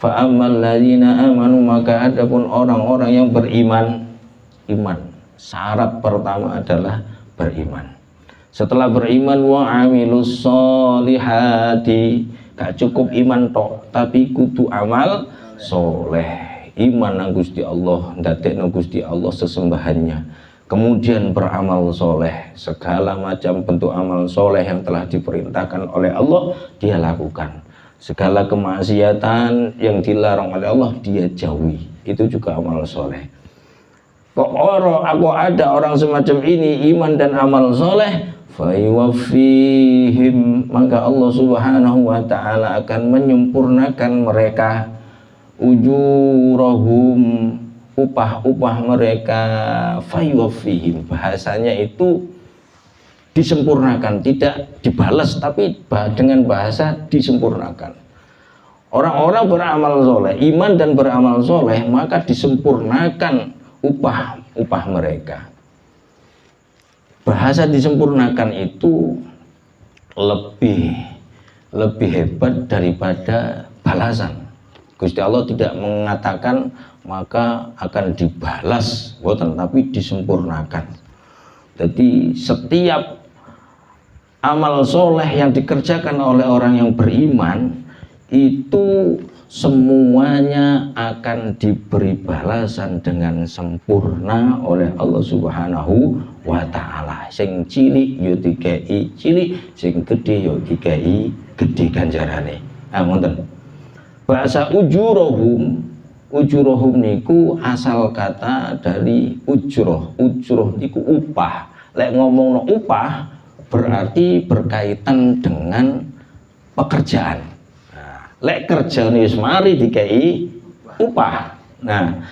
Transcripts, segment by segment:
Fa ammal ladzina amanu, maka adapun orang-orang yang beriman, iman syarat pertama adalah beriman. Setelah beriman wa amilus solihati, gak cukup iman tok tapi kudu amal soleh. Iman nang Gusti Allah, ndadekno Gusti Allah sesembahannya, kemudian beramal soleh, segala macam bentuk amal soleh yang telah diperintahkan oleh Allah dia lakukan. Segala kemaksiatan yang dilarang oleh Allah dia jauhi, itu juga amal soleh. Kok aku ada orang semacam ini, iman dan amal soleh, fayuwaffihim, maka Allah subhanahu wa ta'ala akan menyempurnakan mereka ujurahum, upah-upah mereka. Fayuwaffihim, bahasanya itu disempurnakan, tidak dibalas tapi dengan bahasa disempurnakan. Orang-orang beramal soleh, iman dan beramal soleh, maka disempurnakan upah mereka. Bahasa disempurnakan itu lebih hebat daripada balasan. Gusti Allah tidak mengatakan maka akan dibalas, tapi disempurnakan. Jadi setiap amal soleh yang dikerjakan oleh orang yang beriman itu semuanya akan diberi balasan dengan sempurna oleh Allah subhanahu wa ta'ala. Sing cilik yo dikai cilik, sing gede yo dikai gede ganjarane. Ngoten. Bahasa ujurohum niku asal kata dari ujroh niku upah. Lek ngomongno upah berarti berkaitan dengan pekerjaan. Nah, lek kerja wis mari dikai upah. Nah,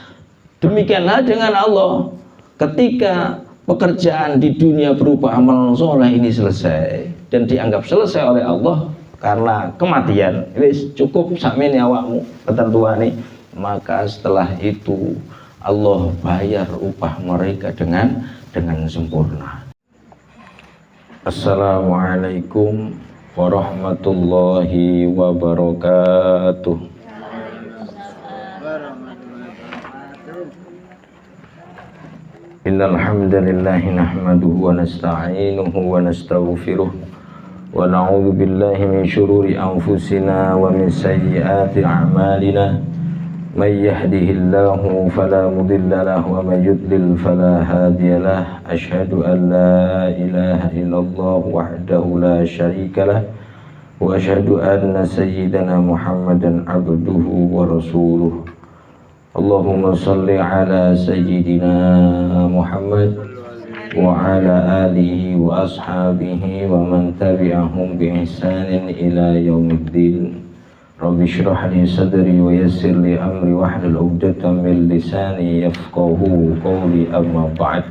demikianlah dengan Allah. Ketika pekerjaan di dunia berupa amal soleh ini selesai dan dianggap selesai oleh Allah karena kematian, wis cukup sakmene awakmu ketentuane, maka setelah itu Allah bayar upah mereka dengan sempurna. Assalamualaikum warahmatullahi wabarakatuh. Innal hamdalillah nahmaduhu wa nasta'inuhu wa nastaghfiruh wa na'udzu billahi min shururi anfusina wa min sayyiati a'malina. May yahdihillahu fala mudilla lahu wa may yudlil fala hadiya lahu. Asyhadu an la ilaha illallah wahdahu la syarika lah wa asyhadu anna sayyidana Muhammadan abduhu wa rasuluh. Allahumma salli ala sayyidina Muhammad wa ala alihi wa ashabihi wa man tabi'ahum bi ihsanin ila yaumiddin. Rabbi shrah li sadri wa yassir li amri wahlul 'uqdatam min lisani yafqahu qawli, amma ba'd.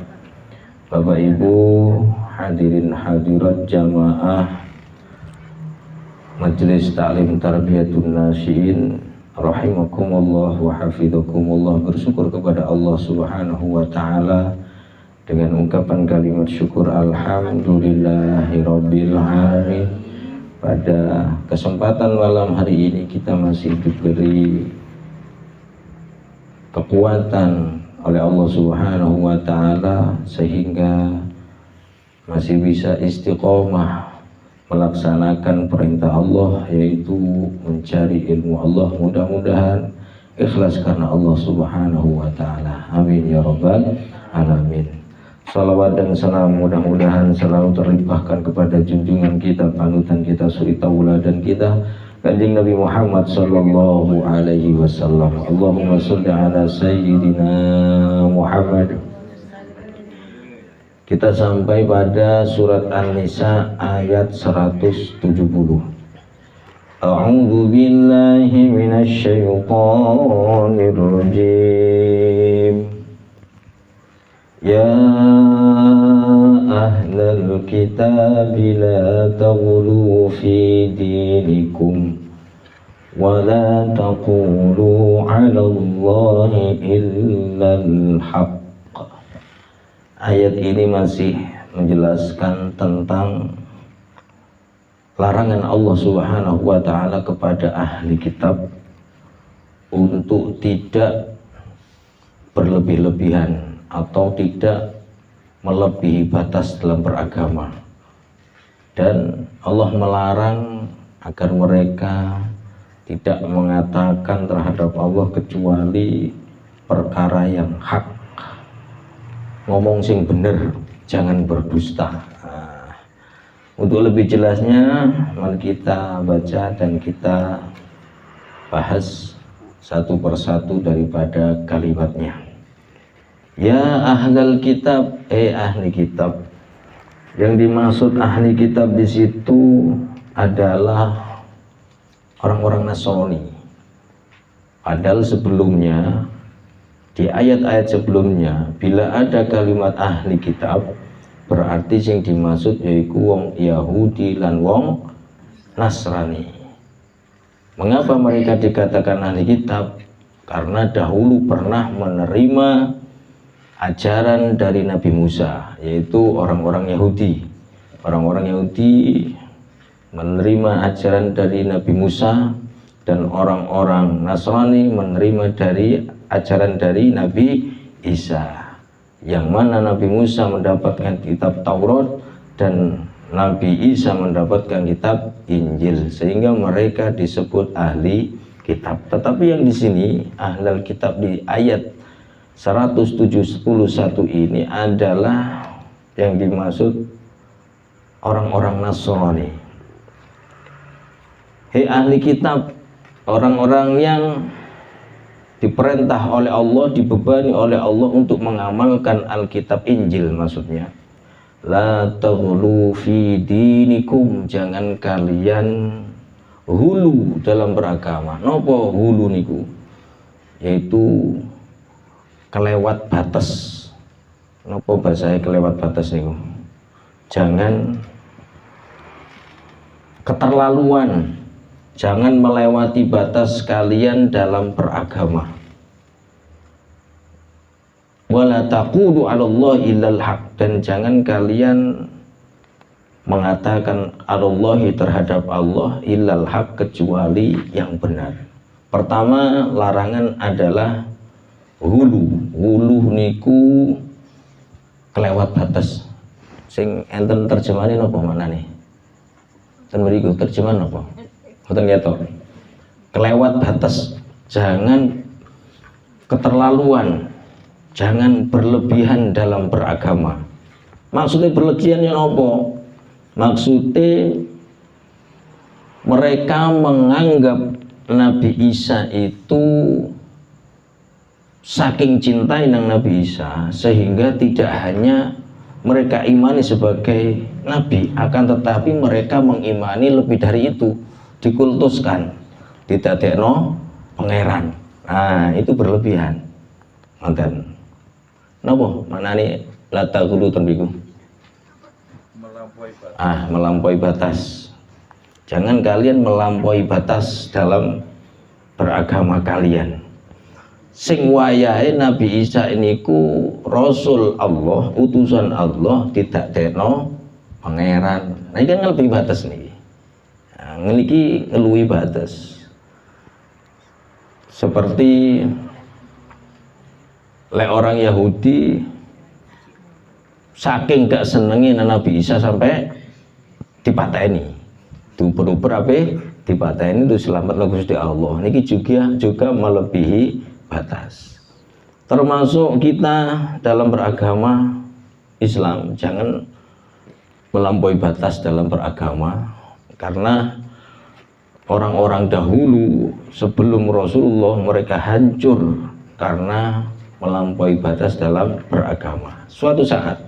Bapak Ibu hadirin hadirat jamaah Majelis Ta'lim Tarbiyatun Nasyiin rahimakumullah wa hafidhakumullah, bersyukur kepada Allah Subhanahu wa taala dengan ungkapan kalimat syukur alhamdulillahirabbil alamin. Pada kesempatan malam hari ini kita masih diberi kekuatan oleh Allah Subhanahu wa ta'ala sehingga masih bisa istiqomah melaksanakan perintah Allah, yaitu mencari ilmu Allah. Mudah-mudahan ikhlas karena Allah Subhanahu wa ta'ala. Amin ya rabbal alamin. Salawat dan salam mudah-mudahan selalu terlimpahkan kepada junjungan kita, panutan kita, suri tauladan kita, Kanjeng Nabi Muhammad sallallahu alaihi wasallam. Allahumma sholli ala sayyidina Muhammad. Kita sampai pada surat An-Nisa ayat 170. A'udzu billahi minasy syaithanir rajim. Ya ahlal kitab la taghlu fi dinikum wa la taqulu 'ala Allahi illal haqq. Ayat ini masih menjelaskan tentang larangan Allah Subhanahu wa ta'ala kepada ahli kitab untuk tidak berlebih-lebihan atau tidak melebihi batas dalam beragama, dan Allah melarang agar mereka tidak mengatakan terhadap Allah kecuali perkara yang hak, ngomong sing bener, jangan berdusta. Untuk lebih jelasnya mari kita baca dan kita bahas satu persatu daripada kalimatnya. Ya ahlal kitab, ahli kitab. Yang dimaksud ahli kitab di situ adalah orang-orang Nasrani. Padahal sebelumnya, di ayat-ayat sebelumnya, bila ada kalimat ahli kitab, berarti yang dimaksud yaitu wong Yahudi lan wong Nasrani. Mengapa mereka dikatakan ahli kitab? Karena dahulu pernah menerima ajaran dari Nabi Musa, yaitu orang-orang Yahudi. Orang-orang Yahudi menerima ajaran dari Nabi Musa, dan orang-orang Nasrani menerima dari ajaran dari Nabi Isa. Yang mana Nabi Musa mendapatkan kitab Taurat dan Nabi Isa mendapatkan kitab Injil, sehingga mereka disebut ahli kitab. Tetapi yang di sini ahlul kitab di ayat 171 ini adalah yang dimaksud orang-orang Nasrani. Hei ahli kitab, orang-orang yang diperintah oleh Allah, dibebani oleh Allah untuk mengamalkan Alkitab Injil, maksudnya la taghlu fi dinikum, jangan kalian hulu dalam beragama. Nopo hulu niku? Yaitu kelewat batas. Nopo bahasanya kelewat batas niku? Jangan keterlaluan, jangan melewati batas kalian dalam beragama. Wala taqulu 'alallahi illal haq, dan jangan kalian mengatakan 'alallahi terhadap Allah illal haq, kecuali yang benar. Pertama, larangan adalah hulu. Hulu niku kelewat batas. Sing enten terjemahane napa manane? Ten mriku terjemahan napa? Mboten ketok. Kelewat batas, jangan keterlaluan, jangan berlebihan dalam beragama. Maksudnya berlebihan yang apa? Maksudnya mereka menganggap Nabi Isa itu saking cintai nang Nabi Isa, sehingga tidak hanya mereka imani sebagai nabi, akan tetapi mereka mengimani lebih dari itu, dikultuskan, didadekno pangeran. Nah, itu berlebihan. Ngoten. Napa manane la taqulu tenbiku? Melampaui batas. Melampaui batas. Jangan kalian melampaui batas dalam beragama kalian. Sing wayahe Nabi Isa niku Rasul Allah, utusan Allah, tidak deno pangeran. Nah, ini kan lebih batas nih. Nah, ngeliki ngeluwi batas. Seperti orang Yahudi saking gak senengin Nabi Isa sampai dipateni. Duper-duper apa? Dipateni itu selamat Gusti Allah. Niki juga melebihi batas. Termasuk kita dalam beragama Islam, jangan melampaui batas dalam beragama, karena orang-orang dahulu sebelum Rasulullah mereka hancur karena melampaui batas dalam beragama. Suatu saat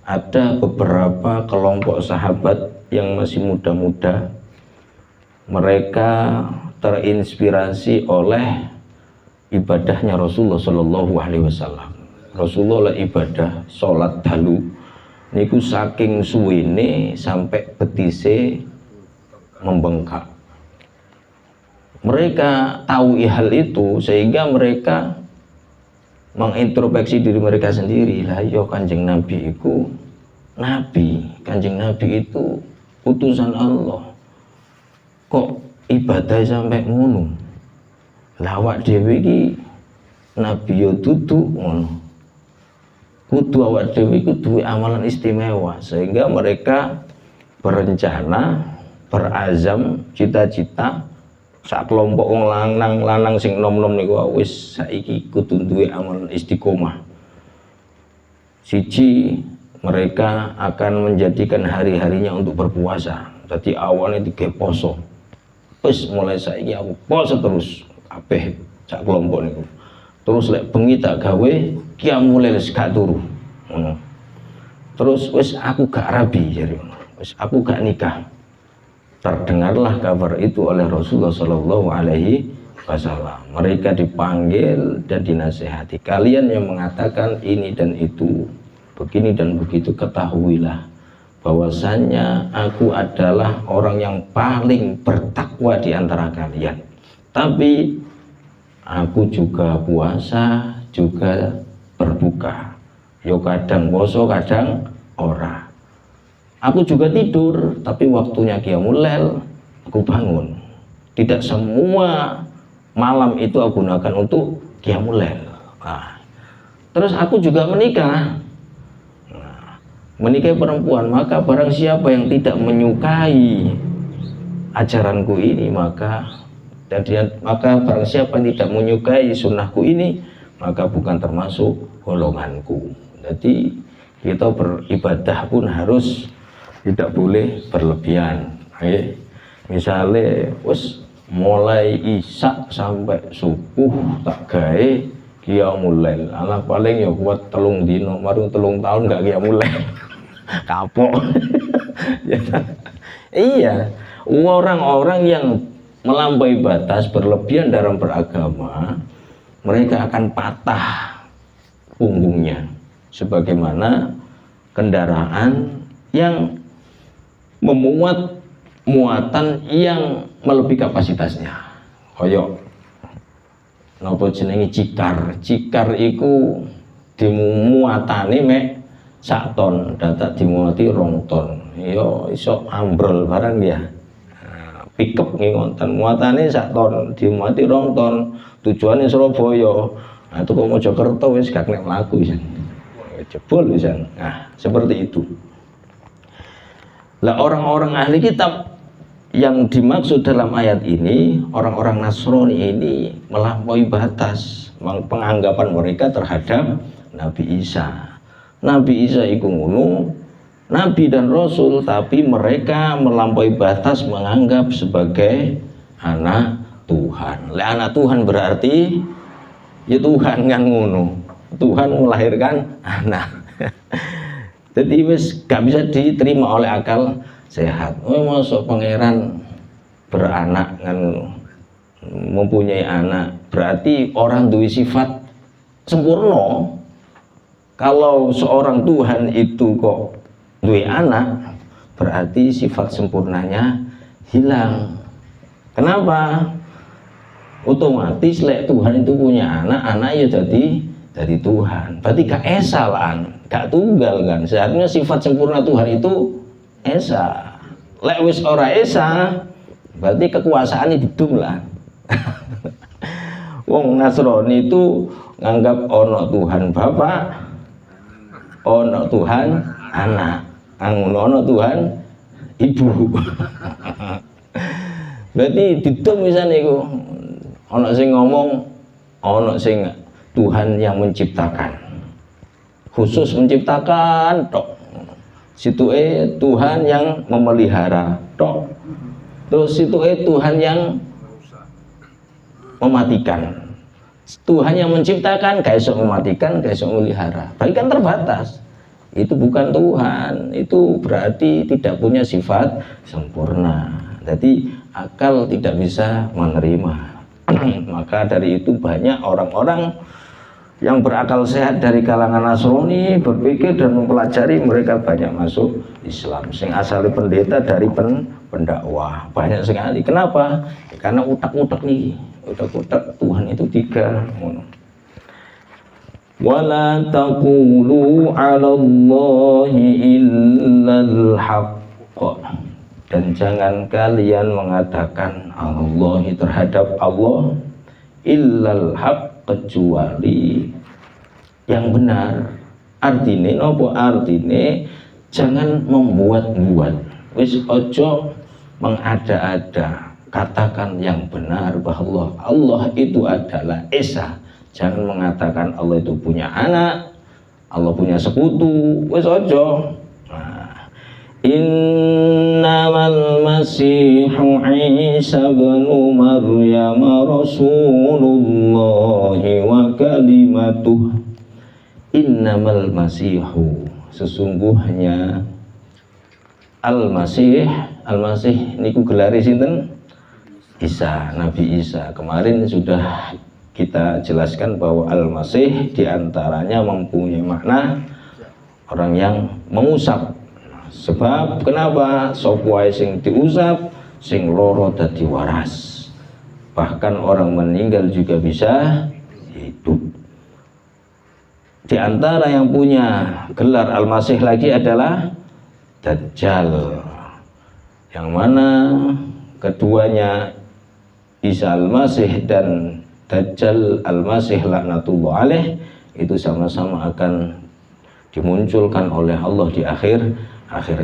ada beberapa kelompok sahabat yang masih muda-muda, mereka terinspirasi oleh ibadahnya Rasulullah Shallallahu Alaihi Wasallam. Rasulullah ibadah sholat dalu niku saking suwene sampai betise membengkak. Mereka tahu hal itu sehingga mereka mengintrospeksi diri mereka sendiri. Lah yo Kanjeng Nabi itu nabi, Kanjeng Nabi itu utusan Allah, kok ibadah sampai ngono. Lawak dhewe iki nabi yo dudu ngono. Kudu awak dhewe iku duwe amalan istimewa sehingga mereka berencana, berazam, cita-cita sak kelompok wong lanang sing nom-nom niku wis saiki kudu duwe amalan istiqomah. Siji, mereka akan menjadikan hari-harinya untuk berpuasa. Jadi awalnya tiga poso. Wis mulai saiki aku poso terus kabeh sak kelompok niku. Terus lek bengi tak gawe qiyamul lail gak turu. Ngono. Terus wis aku gak rabi jare ngono. Wis aku gak nikah. Terdengarlah kabar itu oleh Rasulullah Shallallahu Alaihi Wasallam. Mereka dipanggil dan dinasehati. Kalian yang mengatakan ini dan itu, begini dan begitu, ketahuilah bahwasannya aku adalah orang yang paling bertakwa di antara kalian. Tapi aku juga puasa, juga berbuka. Yo kadang poso, kadang ora. Aku juga tidur, tapi waktunya qiyamul lail aku bangun. Tidak semua malam itu aku gunakan untuk qiyamul lail. Nah, terus aku juga menikah. Nah, menikahi perempuan, maka barang siapa yang tidak menyukai ajaranku ini, maka barang siapa yang tidak menyukai sunnahku ini, maka bukan termasuk golonganku. Jadi kita beribadah pun harus tidak boleh berlebihan. Misalnya wis mulai isya sampai subuh tak gawe qiyamul lail. Anak paling ya kuat 3 dino, baru 3 tahun gak qiyamul lail. Kapok. Iya, orang-orang yang melampaui batas, berlebihan dalam beragama, mereka akan patah punggungnya sebagaimana kendaraan yang memuat muatan yang melebihi kapasitasnya. Kaya napa jenenge cikar iku dimuatane mek 1 ton, dadak dimuati 2 ton. Ya iso ambrol barang ya. Pickup nggih ngoten, muatane 1 ton, dimuati 2 ton. Tujuannya Surabaya. Nah, itu kok Mojokerto wis gak nek mlaku wis. Jebol wis. Nah, seperti itu. Lah orang-orang ahli kitab yang dimaksud dalam ayat ini, orang-orang Nasrani ini melampaui batas penganggapan mereka terhadap Nabi Isa. Nabi Isa iku ngono, Nabi dan Rasul, tapi mereka melampaui batas menganggap sebagai anak Tuhan. Lah anak Tuhan berarti ya Tuhan kan ngono. Tuhan melahirkan anak. Jadi wis gak bisa diterima oleh akal sehat. Masuk pangeran beranak kan, mempunyai anak, berarti orang duwe sifat sempurna. Kalau seorang Tuhan itu kok duwe anak, berarti sifat sempurnanya hilang. Kenapa? Otomatis lek Tuhan itu punya anak ya jadi Tuhan. Berarti gak esa lah, gak tunggal kan. Seharusnya sifat sempurna Tuhan itu esa. Lek wis ora esa, berarti kekuasaan didum lah. Wong Nasrani itu nganggap ono Tuhan Bapak, ono Tuhan anak, ono Tuhan Ibu. Berarti didum misalnya itu ono sing ngomong, ono sing Tuhan yang menciptakan, khusus menciptakan tok. Situe Tuhan yang memelihara tok. Terus situe Tuhan yang mematikan. Tuhan yang menciptakan gak iso mematikan, gak iso memelihara. Berarti kan terbatas. Itu bukan Tuhan. Itu berarti tidak punya sifat sempurna. Jadi akal tidak bisa menerima. Maka dari itu banyak orang-orang yang berakal sehat dari kalangan Nasrani berpikir dan mempelajari, mereka banyak masuk Islam. Sing asal pendeta dari pendakwah banyak sekali. Kenapa? Ya, karena utak-utak nih, utak-utak Tuhan itu 3. Wala taqulu 'alallahi illal haqq. Dan jangan kalian mengatakan Allahi terhadap Allah illal haq, kecuali yang benar. Artine nopo? Artine jangan membuat-buat. Wis ojo mengada-ada. Katakan yang benar bahwa Allah itu adalah Esa. Jangan mengatakan Allah itu punya anak, Allah punya sekutu. Wis ojo. Nah, innamal masihu Isa bin Maryam Rasulullah wa kalimatuh. Innamal masihu, sesungguhnya Al-Masih niku gelare sinten? Isa, Nabi Isa. Kemarin sudah kita jelaskan bahwa Al-Masih diantaranya mempunyai makna orang yang mengusap. Sebab kenapa? Sapa sing diusap sing loro dadi waras. Bahkan orang meninggal juga bisa hidup. Di antara yang punya gelar Al-Masih lagi adalah Dajjal, yang mana keduanya Isa Al-Masih dan Dajjal Al-Masih laknatullah alaih itu sama-sama akan dimunculkan oleh Allah di akhir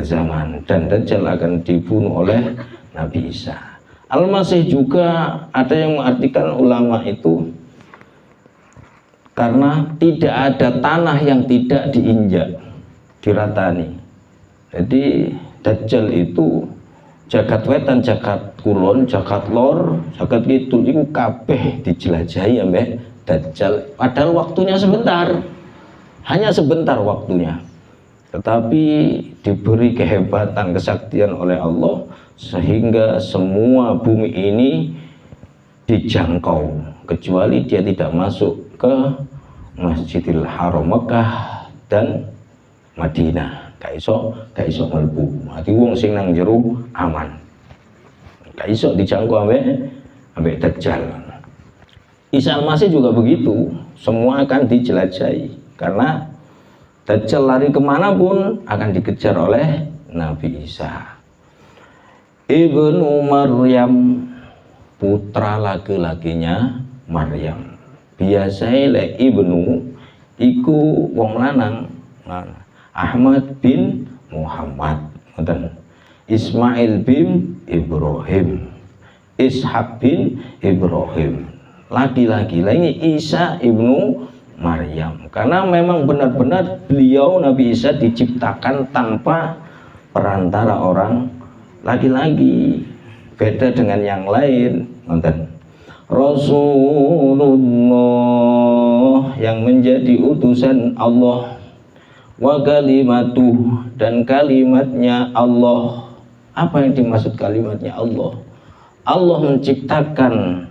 zaman, dan Dajjal akan dibunuh oleh Nabi Isa. Al-Masih juga ada yang mengartikan ulama itu karena tidak ada tanah yang tidak diinjak, diratani. Jadi Dajjal itu jagat wetan, jagat kulon, jagat lor, jagat kidul itu kabeh dijelajahi ambek Dajjal. Padahal waktunya sebentar, hanya sebentar waktunya, tetapi diberi kehebatan, kesaktian oleh Allah sehingga semua bumi ini dijangkau, kecuali dia tidak masuk ke Masjidil Haram Mekah dan Madinah. Gak iso mlebu. Ati wong sing nang jero aman. Gak iso dijangkau ambek Dajjal. Isa Al-Masih juga begitu, semua akan dijelajahi karena Dajjal lari kemanapun akan dikejar oleh Nabi Isa. Ibnu Maryam, putra laki-lakinya Maryam. Biasanya lek ibnu iku wong lanang. Ahmad bin Muhammad, Ismail bin Ibrahim, Ishak bin Ibrahim. Laki-laki lagi Isa ibnu Maryam, karena memang benar-benar beliau Nabi Isa diciptakan tanpa perantara orang laki-laki, beda dengan yang lain. Rasulullah, yang menjadi utusan Allah, wa kalimatuh, dan kalimatnya Allah. Apa yang dimaksud kalimatnya Allah? Allah menciptakan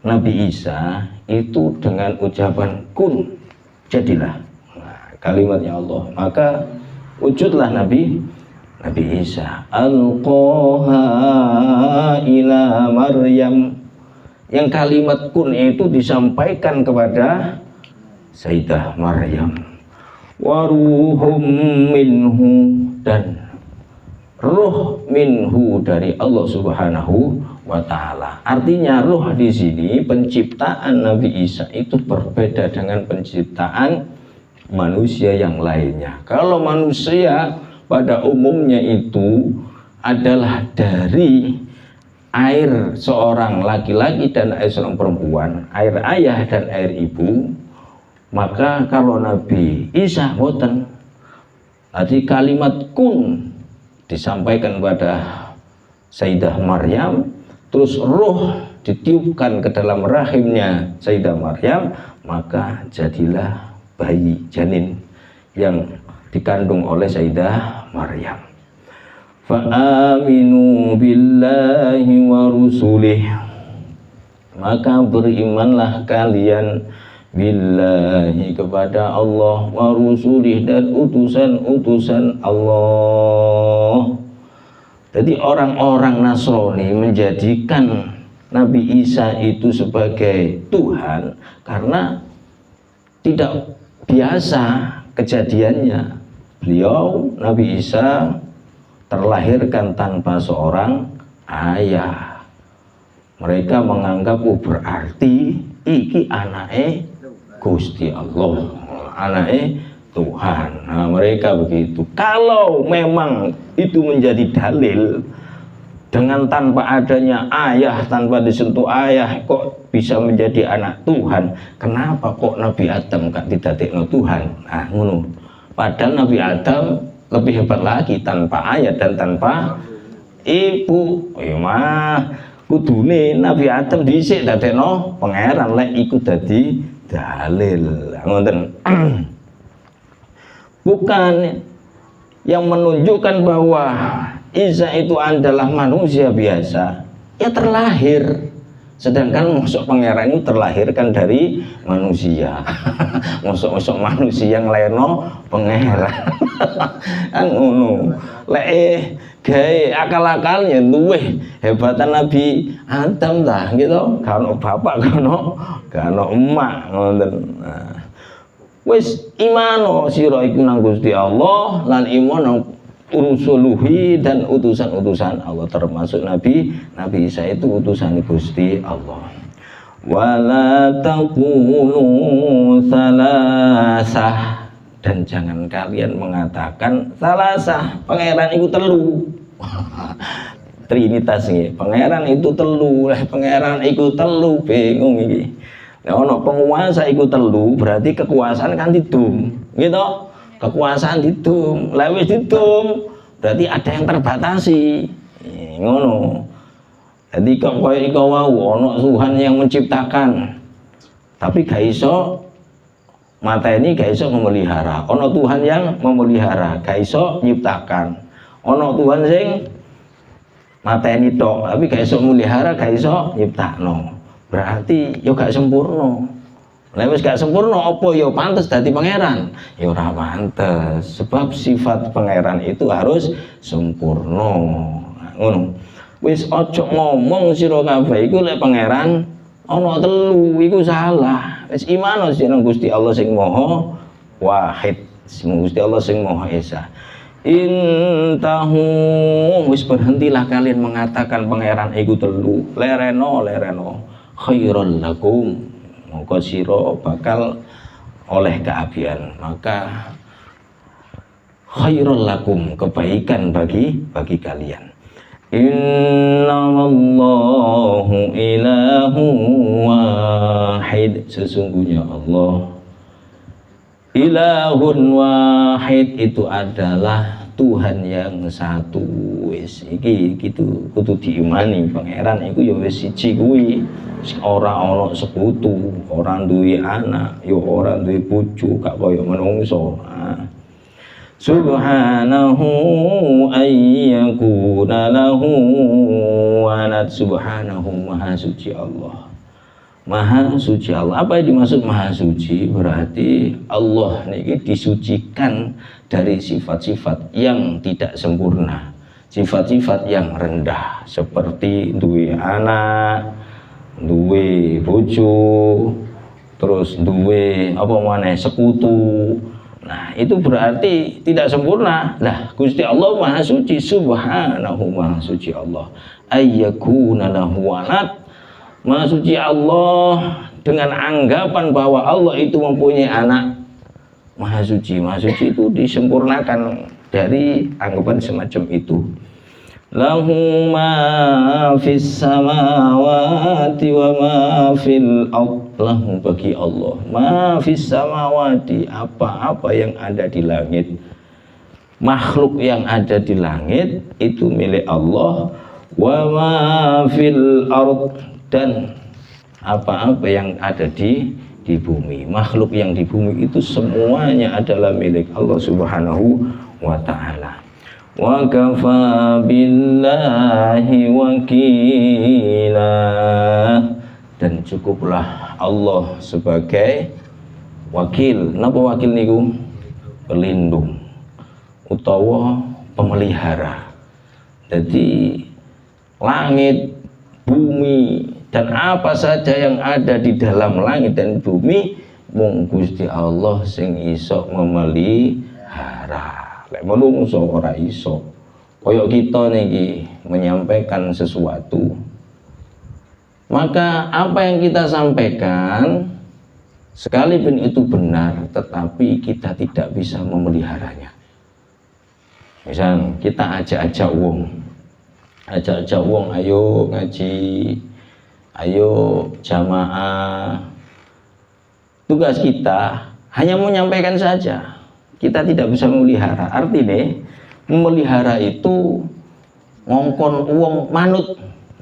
Nabi Isa itu dengan ucapan kun, jadilah. Nah, kalimatnya Allah, maka wujudlah Nabi Isa. Alqaha ila Maryam, yang kalimat kun itu disampaikan kepada Sayyidah Maryam. Waruhum minhu, dan ruh minhu dari Allah Subhanahu wa taala. Artinya ruh di sini penciptaan Nabi Isa itu berbeda dengan penciptaan manusia yang lainnya. Kalau manusia pada umumnya itu adalah dari air seorang laki-laki dan air seorang perempuan, air ayah dan air ibu. Maka kalau Nabi Isa boten, tadi kalimat kun disampaikan pada Sayyidah Maryam, terus roh ditiupkan ke dalam rahimnya Sayyidah Maryam, maka jadilah bayi janin yang dikandung oleh Sayyidah Maryam. Fa'aminu billahi wa rusulih, maka berimanlah kalian billahi kepada Allah, wa rusulih, dan utusan-utusan Allah. Jadi orang-orang Nasrani menjadikan Nabi Isa itu sebagai Tuhan karena tidak biasa kejadiannya. Beliau Nabi Isa terlahirkan tanpa seorang ayah. Mereka menganggap berarti iki anake Gusti Allah, anake Tuhan. Nah, mereka begitu. Kalau memang itu menjadi dalil dengan tanpa adanya ayah, tanpa disentuh ayah kok bisa menjadi anak Tuhan, kenapa kok Nabi Adam gak didadekno Tuhan? Nah, ngono. Padahal Nabi Adam lebih hebat lagi tanpa ayah dan tanpa ibu. Ya mah kudune Nabi Adam dhisik dadekno pangeran lek iku dadi dalil. Ngoten. Bukan yang menunjukkan bahwa Isa itu adalah manusia biasa, ya terlahir. Sedangkan masuk pangeran itu terlahirkan dari manusia. Masuk manusia yang lainno pangeran. Kan ngono. Lek gawe akal-akalnya luweh hebatan Nabi Adam lah gitu. Kalau bapak kalau emak ngoten. Nah, wis imano sira iku nang Gusti Allah lan iman nang rusuluhi dan utusan-utusan Allah, termasuk Nabi Isa itu utusan Gusti Allah. Wala taqulu salasah, dan jangan kalian mengatakan salasah, pangeran itu telu. Trinitas nggih, pangeran itu telu, pangeran itu telu, bingung iki. Nah, ono penguasa iku telu, berarti kekuasaan kan didum, gitu. Kekuasaan didum, lewis didum, berarti ada yang terbatasi. Ngono. Jadi kok koyo iku wau ono Tuhan yang menciptakan. Tapi gak iso mateni, gak iso memelihara. Ono Tuhan yang memelihara, gak iso nyiptakan. Ono Tuhan sing mateni tok, tapi gak iso memelihara, gak iso nyiptakno. Berarti yo gak sempurna. Lah wis gak sempurna apa yo pantes dadi pangeran? Ya ora pantes, sebab sifat pangeran itu harus sempurna. Ngono. Wis ojo ngomong sira kabeh iku lek pangeran ana telu iku salah. Wis iman sira Gusti Allah sing Maha Wahid, Gusti Allah sing Maha Esa. Intahu, wis berhentilah kalian mengatakan pangeran iku telu. Lereno khairul lakum, mongko sira bakal oleh keabian. Maka khairul lakum, kebaikan bagi kalian. Innallahu ilahu wahid, sesungguhnya Allah ilahun wahid, itu adalah Tuhan yang satu. Wis iki gitu kudu diimani, pangeran iku ya wis siji kuwi. Ora ana sekutu, ora duwe anak, ya ora duwe bojo, gak kaya menungso. Subhanahu ayyakuna lahu walad, subhanahu, maha suci Allah. Maha suci Allah. Apa yang dimaksud maha suci? Berarti Allah niki disucikan dari sifat-sifat yang tidak sempurna, sifat-sifat yang rendah, seperti duwe anak, duwe bojo, terus duwe apa maneh sekutu. Nah, itu berarti tidak sempurna. Lah, Gusti Allah maha suci, subhanahu, maha suci Allah. Ayyakuna lahu walad, maha suci Allah dengan anggapan bahwa Allah itu mempunyai anak. Maha suci itu disempurnakan dari anggapan semacam itu. Lahu ma fis samawati wa ma fil ardh, lahu bagi Allah ma fis samawati, apa-apa yang ada di langit, makhluk yang ada di langit itu milik Allah, wa ma fil ardh, dan apa-apa yang ada di bumi, makhluk yang di bumi itu semuanya adalah milik Allah Subhanahu wa ta'ala. Wa kafa billahi wakila, dan cukuplah Allah sebagai wakil. Napa wakil niku? Pelindung utawa pemelihara. Jadi langit, bumi, dan apa saja yang ada di dalam langit dan bumi mung Gusti Allah sing iso memelihara. Lek menungso ora iso. Koyok kita niki menyampaikan sesuatu, maka apa yang kita sampaikan sekalipun itu benar, tetapi kita tidak bisa memeliharanya. Misal kita ajak-ajak wong, ayo ngaji, ayo jamaah. Tugas kita hanya menyampaikan saja, kita tidak bisa memelihara. Artinya memelihara itu ngongkon uang manut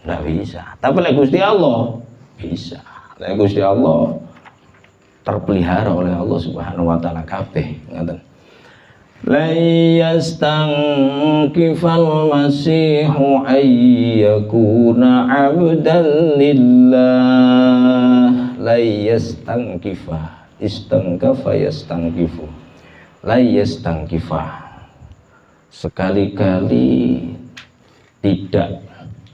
nggak bisa, tapi lek Gusti Allah bisa. Lek Gusti Allah terpelihara oleh Allah Subhanahu wa taala kabeh. Ngoten. La yastankifal masihu ayyakuna abdan lillah. La yastankifa, istangkafa yastangkifu. La yastankifa, sekali-kali tidak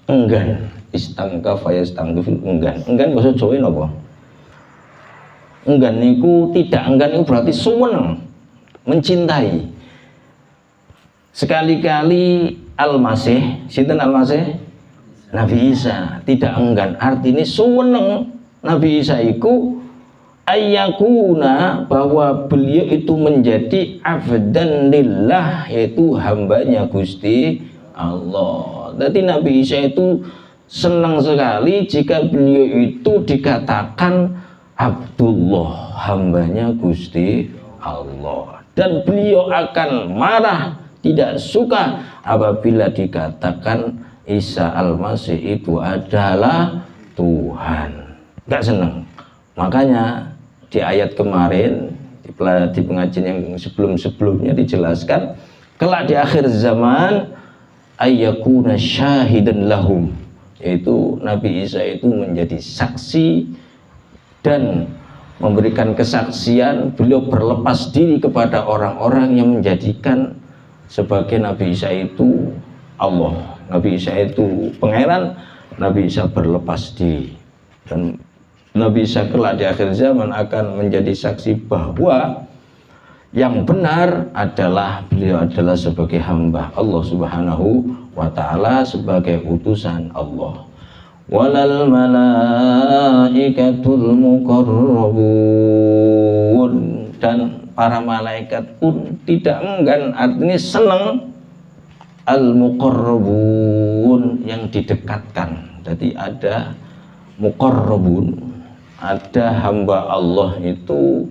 enggan. Istangkafa yastangkifu, enggan bahasa Jawa napa? Enggan niku, tidak enggan itu berarti suweneng, mencintai. Sekali-kali Al-Masih, sinten Al-Masih? Nabi Isa tidak enggan, artinya suweneng Nabi Isa iku ayyakuna, bahwa beliau itu menjadi abdan lillah, yaitu hambanya Gusti Allah. Jadi Nabi Isa itu senang sekali jika beliau itu dikatakan Abdullah, hambanya Gusti Allah. Dan beliau akan marah, tidak suka apabila dikatakan Isa Al-Masih itu adalah Tuhan. Gak senang. Makanya di ayat kemarin, di pengajian yang sebelum-sebelumnya dijelaskan, kelak di akhir zaman ayyakuna syahidan lahum, yaitu Nabi Isa itu menjadi saksi dan memberikan kesaksian. Beliau berlepas diri kepada orang-orang yang menjadikan sebagai Nabi Isa itu Allah, Nabi Isa itu pangeran. Nabi Isa berlepas diri, dan Nabi Isa kelak di akhir zaman akan menjadi saksi bahwa yang benar adalah beliau adalah sebagai hamba Allah Subhanahu wa ta'ala, sebagai utusan Allah. Walal malaikatul muqarrabun, dan para malaikat pun tidak enggan, artinya senang. Al muqarrabun, yang didekatkan. Jadi ada muqarrabun, ada hamba Allah itu,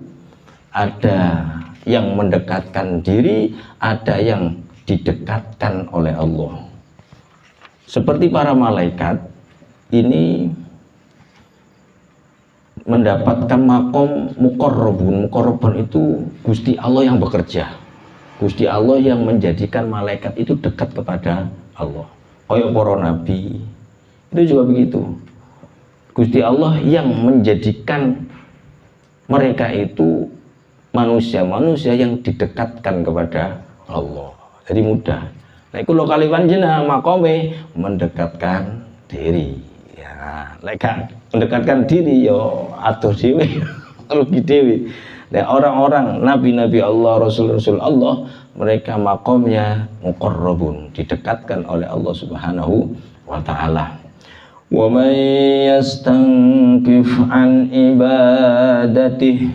ada yang mendekatkan diri, ada yang didekatkan oleh Allah. Seperti para malaikat ini mendapatkan makom muqarrabun. Muqarrabun itu Gusti Allah yang bekerja, Gusti Allah yang menjadikan malaikat itu dekat kepada Allah. Kayak para nabi itu juga begitu, Gusti Allah yang menjadikan mereka itu manusia-manusia yang didekatkan kepada Allah. Jadi mudah. Nah itu lo kaliwan jenah makome mendekatkan diri. Leka mendekatkan diri yo atur dewi, rugi dewi. Dan orang-orang nabi-nabi Allah, rasul-rasul Allah, mereka makomnya muqarrabun, didekatkan oleh Allah Subhanahu wa ta'ala. Wa man yastankif an ibadatih,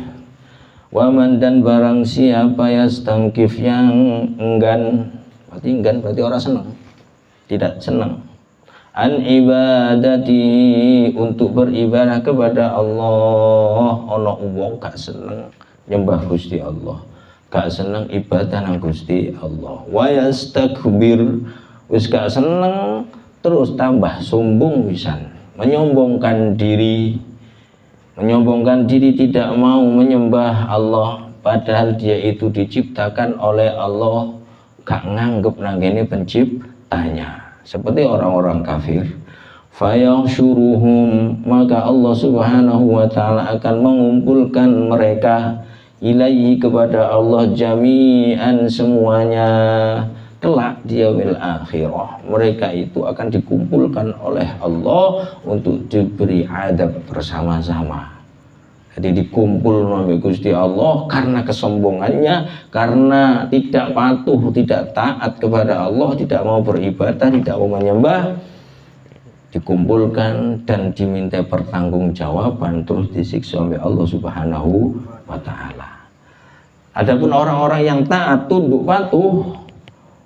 wa man, dan barang siapa yastankif yang enggan, berarti orang senang, tidak senang, an ibadati, untuk beribadah kepada Allah. Ono wong gak seneng nyembah Gusti Allah, gak seneng ibadah nang Gusti Allah. Wa yastakbir, wis gak seneng terus tambah sombong pisan, menyombongkan diri, tidak mau menyembah Allah, padahal dia itu diciptakan oleh Allah, gak nganggep nanggene penciptanya. Seperti orang-orang kafir. Fayahsyuruhum, maka Allah Subhanahu wa ta'ala akan mengumpulkan mereka ilaihi, kepada Allah, jami'an, semuanya. Kelak di yaumil akhirah mereka itu akan dikumpulkan oleh Allah untuk diberi adab bersama-sama. Jadi dikumpul oleh Gusti Allah karena kesombongannya, karena tidak patuh, tidak taat kepada Allah, tidak mau beribadah, tidak mau menyembah. dikumpulkan dan diminta pertanggungjawaban, terus disiksa oleh Allah Subhanahu wa taala. Adapun orang-orang yang taat, tunduk patuh,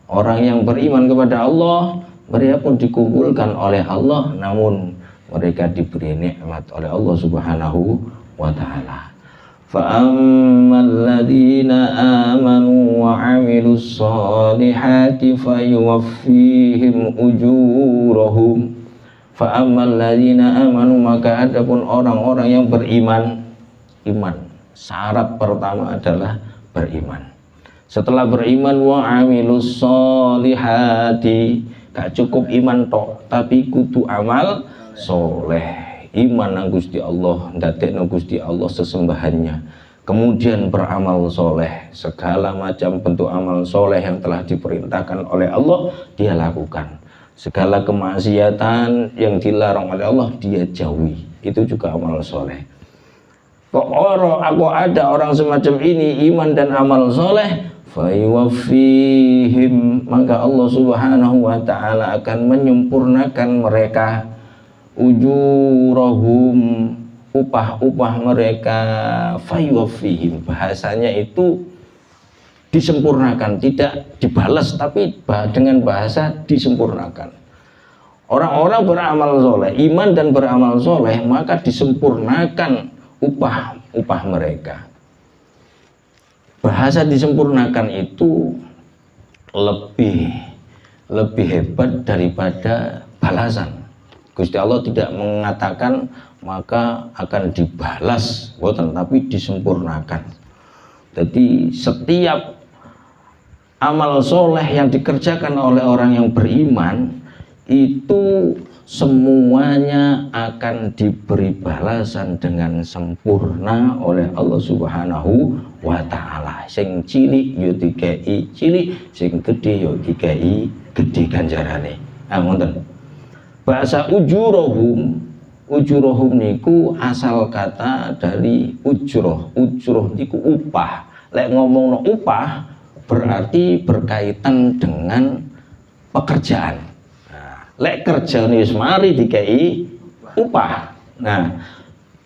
orang yang beriman kepada Allah, mereka pun dikumpulkan oleh Allah, namun mereka diberi nikmat oleh Allah Subhanahu wa taala. Fa ammal ladzina amanu wa 'amilus shalihati fayuwaffihim ujurahum. Fa ammal ladzina amanu, maka adapun orang-orang yang beriman, iman. Syarat pertama adalah beriman. Setelah beriman wa 'amilus shalihati, gak cukup iman tok, tapi kudu amal soleh. Iman nang Gusti Allah, ndadekno Gusti Allah sesembahannya, kemudian beramal soleh. Segala macam bentuk amal soleh yang telah diperintahkan oleh Allah dia lakukan. Segala kemaksiatan yang dilarang oleh Allah dia jauhi. Itu juga amal soleh. Kok ada orang semacam ini, iman dan amal soleh, fayuwaffihim, maka Allah Subhanahu wa taala akan menyempurnakan mereka ujurahum, upah-upah mereka. Fayuwaffihim, bahasanya itu disempurnakan, tidak dibalas, tapi dengan bahasa disempurnakan. Orang-orang beramal soleh, iman dan beramal soleh, maka disempurnakan upah mereka. Bahasa disempurnakan itu lebih hebat daripada balasan. Gusti Allah tidak mengatakan maka akan dibalas, tapi disempurnakan. Jadi setiap amal soleh yang dikerjakan oleh orang yang beriman itu semuanya akan diberi balasan dengan sempurna oleh Allah Subhanahu wa taala. Sing cilik yo dikai cilik, sing gedhe yo dikai gedhe ganjarane. Ngoten. Bahasa ujurahum niku asal kata dari ujroh. Ujroh niku upah. Lek ngomongno upah berarti berkaitan dengan pekerjaan. Nah, lek kerja wis mari dikai upah. Nah,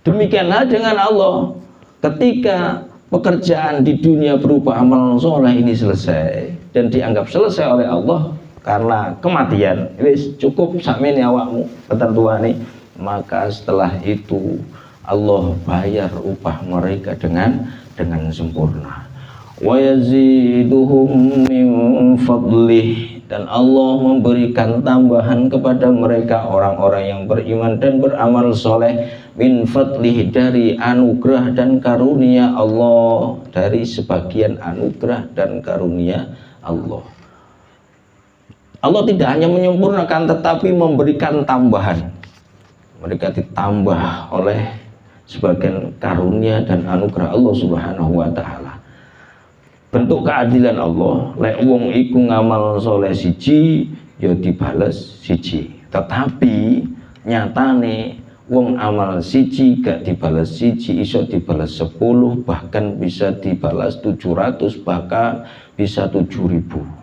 demikianlah dengan Allah. Ketika pekerjaan di dunia berupa amal soleh ini selesai dan dianggap selesai oleh Allah karena kematian, wis cukup sakmene awakmu ketentuane, maka setelah itu Allah bayar upah mereka dengan sempurna. Wa yaziduhum min fadlih, dan Allah memberikan tambahan kepada mereka orang-orang yang beriman dan beramal soleh, min fadlih, dari anugerah dan karunia Allah, dari sebagian anugerah dan karunia Allah. Allah tidak hanya menyempurnakan tetapi memberikan tambahan. Mereka ditambah oleh sebagian karunia dan anugerah Allah Subhanahu wa taala. Bentuk keadilan Allah, lek wong iku ngamal soleh siji ya dibales siji. Tetapi nyatane wong amal siji gak dibales siji, iso dibales 10, bahkan bisa dibalas 700, bahkan bisa 7.000.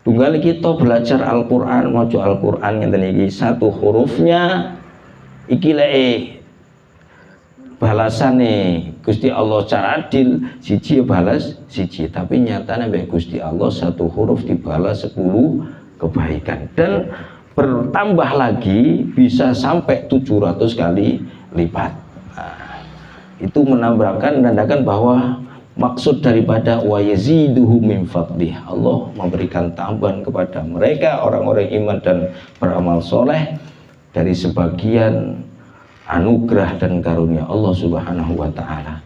Tunggal kita belajar Al-Quran, maca Al-Quran ngeten iki, satu hurufnya iki lek balasane Gusti Allah secara adil, siji balas siji, tapi nyatanya mbek Gusti Allah satu huruf dibalas 10 kebaikan, dan bertambah lagi bisa sampai 700 kali lipat. Nah, itu menandakan bahwa maksud daripada wa yaziduhum min fadlih, Allah memberikan tambahan kepada mereka orang-orang iman dan beramal soleh dari sebagian anugerah dan karunia Allah Subhanahu wa taala.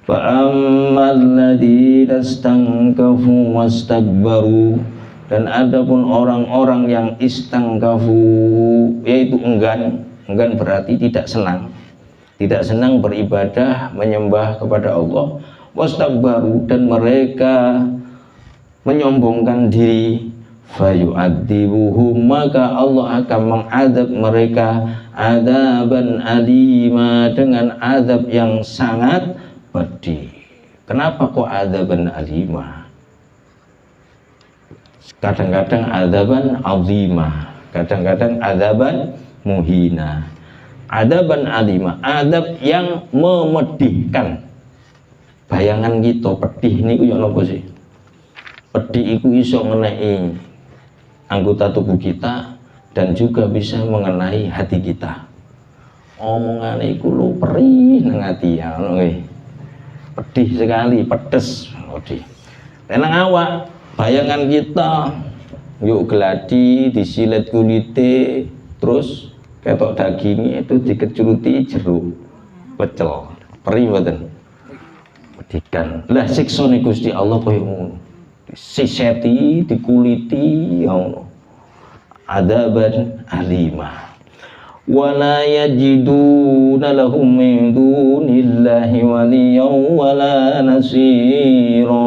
Fa ammal ladzina istangkafu wastakbaru, dan adapun orang-orang yang istangkafu, yaitu enggan berarti tidak senang beribadah menyembah kepada Allah, wastakbaru, dan mereka menyombongkan diri, fayu'adzibuhum, maka Allah akan mengadab mereka adaban alima, dengan adab yang sangat pedih. Kenapa kok adaban alima? Kadang-kadang adaban azimah, kadang-kadang adaban muhina. Adaban alima, adab yang memedihkan. Bayangan kita pedih niku ya napa sih? Pedih iku iso ngenai anggota tubuh kita dan juga bisa mengenai hati kita. Omongane iku lho perih nang ati ya ngono nggih. Pedih sekali, pedes, pedih. Nang awak, bayangan kita yuk gladi disilet kulite terus ketok dagingnya itu dikecuruti jeruk pecel perih mboten pedikan lah siksa ning Gusti Allah koyo ngono disiseti dikuliti ya ngono adaban alima wala yajiduna lahum min dunillahi waliyan wala nasira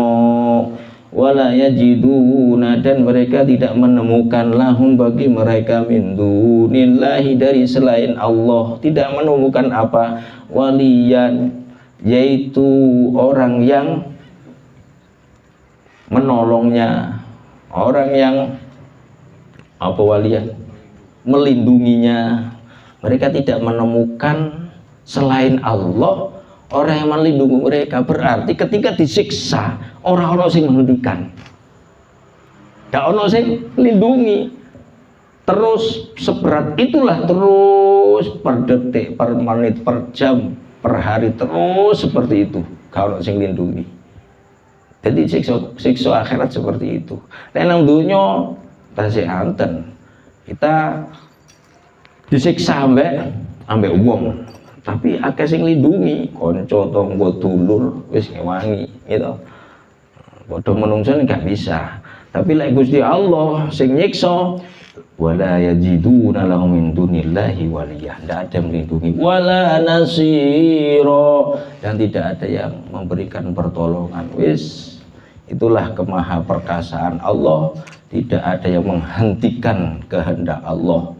wala yajiduna dan mereka tidak menemukan lahum bagi mereka min dunillahi dari selain Allah tidak menemukan apa waliyan yaitu orang yang menolongnya orang yang apa waliyan melindunginya mereka tidak menemukan selain Allah orang yang melindungi mereka berarti ketika disiksa orang-orang sing menghentikan gak ono sing lindungi terus seberat itulah terus per detik per menit per jam per hari terus seperti itu gak ono sing lindungi jadi siksa akhirat seperti itu dan nang dunya tasih anten kita disiksa ambek wong tapi akeh sing lindungi kanca tangga dulur wis ngewangi gitu padha menungso gak bisa tapi lek Gusti Allah sing nyiksa wala yajiduna lahum min dunillahi waliyah ndak ada melindungi wala nasira dan tidak ada yang memberikan pertolongan wis itulah kemahaperkasaan Allah tidak ada yang menghentikan kehendak Allah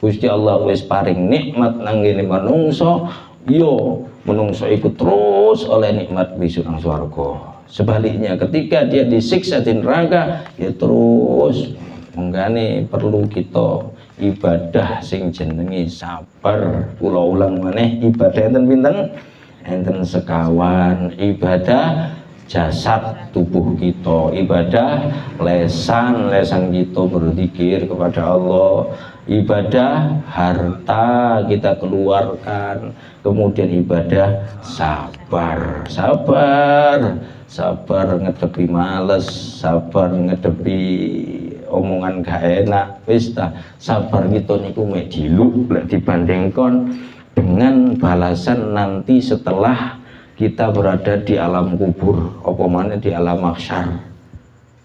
Gusti Allah wis paring nikmat nang ngene manungsa yo menungso ikut terus oleh nikmat besok nang swarga sebaliknya ketika dia disiksa di neraka ya terus menggane perlu kita ibadah sing jenenge sabar kula ulang maneh ibadah enten pinten enten sekawan ibadah jasad tubuh kita ibadah lesan kita berzikir kepada Allah ibadah harta kita keluarkan kemudian ibadah sabar ngedepi males sabar ngedepi omongan gak enak wis ta sabar kita niku mek diluk lek dibandingkan dengan balasan nanti setelah kita berada di alam kubur apa maneh di alam mahsyar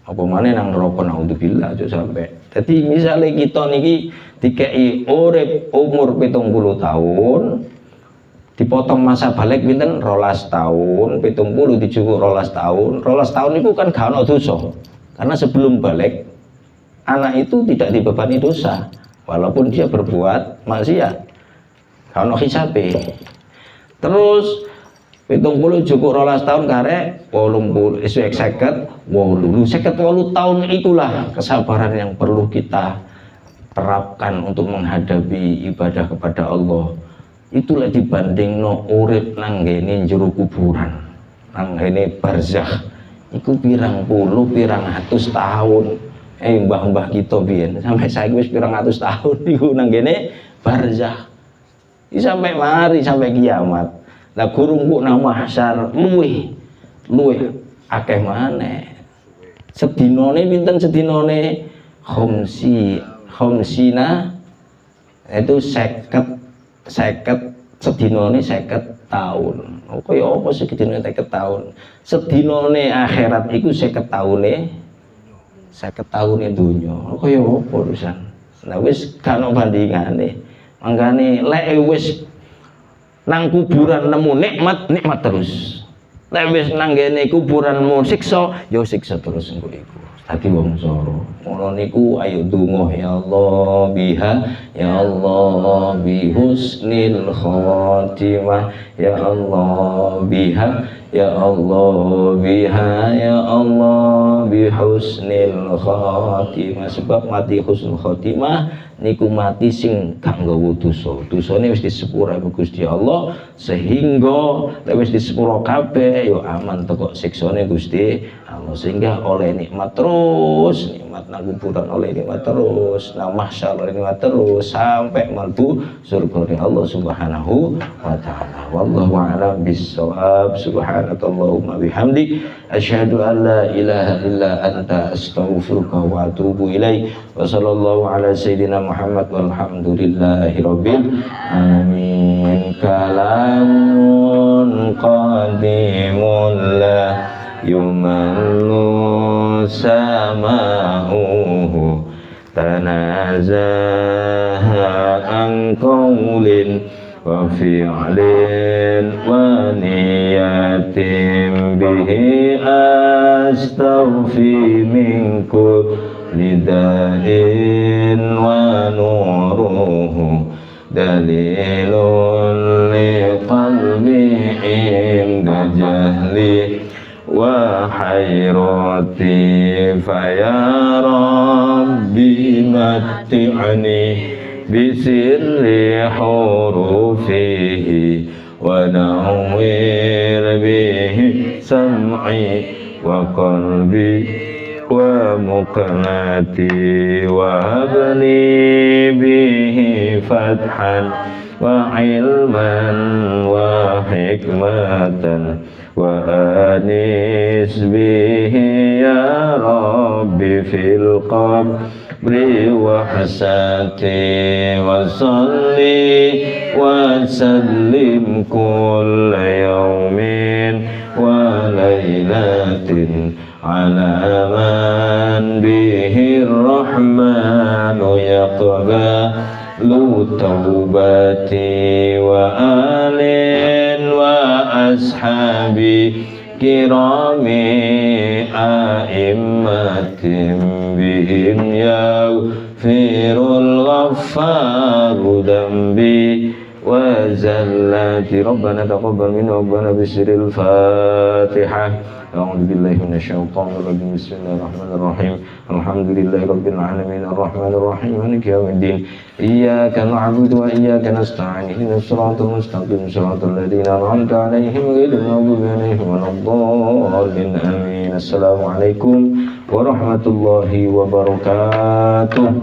apa maneh nang neraka naudzubillah aja sampai jadi misalnya kita niki dikei urip umur 70 tahun dipotong masa balik pinten 12 tahun 70 dijukuk 12 tahun 12 tahun itu kan gak ono dosa karena sebelum balik anak itu tidak dibebani dosa walaupun dia berbuat maksiat gak ono hisabe terus 70 cukup 12 tahun karek 80 isu 50 tahun itulah kesabaran yang perlu kita terapkan untuk menghadapi ibadah kepada Allah itulah dibanding no urip nang ngene jero kuburan nang ngene barzakh iku pirang atus tahun mbah-mbah kita biyen sampai saiki wis pirang atus tahun iku nang ngene barzakh sampai mari sampai kiamat lah gurungku nang mahsyar luwih akeh maneh sedinane pinten sedinane khamsina itu 50 sedinane 50 tahun kaya apa sih sedinane 50 tahun sedinane akhirat iku 50 tahune dunya kaya apa urusan nah wis gak ono bandingane mangkane lek wis nang kuburan nemu nikmat terus lek wis nang ngene kuburanmu siksa ya siksa terus engko iku dadi wong soro ngono niku ayo donga ya Allah biha ya Allah bi husnil khotimah ya Allah biha ya Allah biha ya Allah bi husnil khotimah sebab mati husnul khotimah niku mati sing gak nggawa dosa. Dosane wis disepuro Gusti Allah sehingga wis disepuro kabeh ya aman teko siksane Gusti Allah, sehingga oleh nikmat terus, nikmat nang kuburan oleh nikmat terus, nang mahsyar oleh nikmat terus sampai mlebu surga Allah Subhanahu wa taala. Wallahu a'lam bissawab. Subhanakallahumma bihamdik asyhadu an la ilaha illa anta astaghfiruka wa atubu ilaik. Wa sallallahu ala sayyidina Muhammad walhamdulillahi rabbil alamin. Kalamun qadimun la yumallu sama'uhu tanazaha an qawlin wa fi'lin wa niyatin bihi astaghfi min kulli da'in wa nuruhu dalilun li qalbi inda jahli wa hayrati faya rabbi matti'ani bisirri hurufihi wa nawwir bihi sam'i wa qalbi wa muqnati wa habli bihi fathan wa ilman wa hikmatan wa anis bihi ya rabbi fil qabri wa hasati wa salli wa sallim kulla yawmin wa laylatin ala man bihi rahmanu yaqbalu taubati wa alin wa ashabi kirami a'immatin bihim yaghfirul ghaffaru dambi wa zallati. Rabbana taqabbal minna rabbana bisiril fatihah. A'udzu billahi minasyaitonir rajim. Bismillahirrahmanirrahim. Alhamdulillahi rabbil alamin arrahmanir rahim maliki yaumiddin. Iyyaka na'budu wa iyyaka nasta'in. Ihdinas siratal mustaqim siratal ladzina an'amta 'alaihim ghairil maghdubi 'alaihim waladdallin. Amin. Assalamualaikum warahmatullahi wabarakatuh.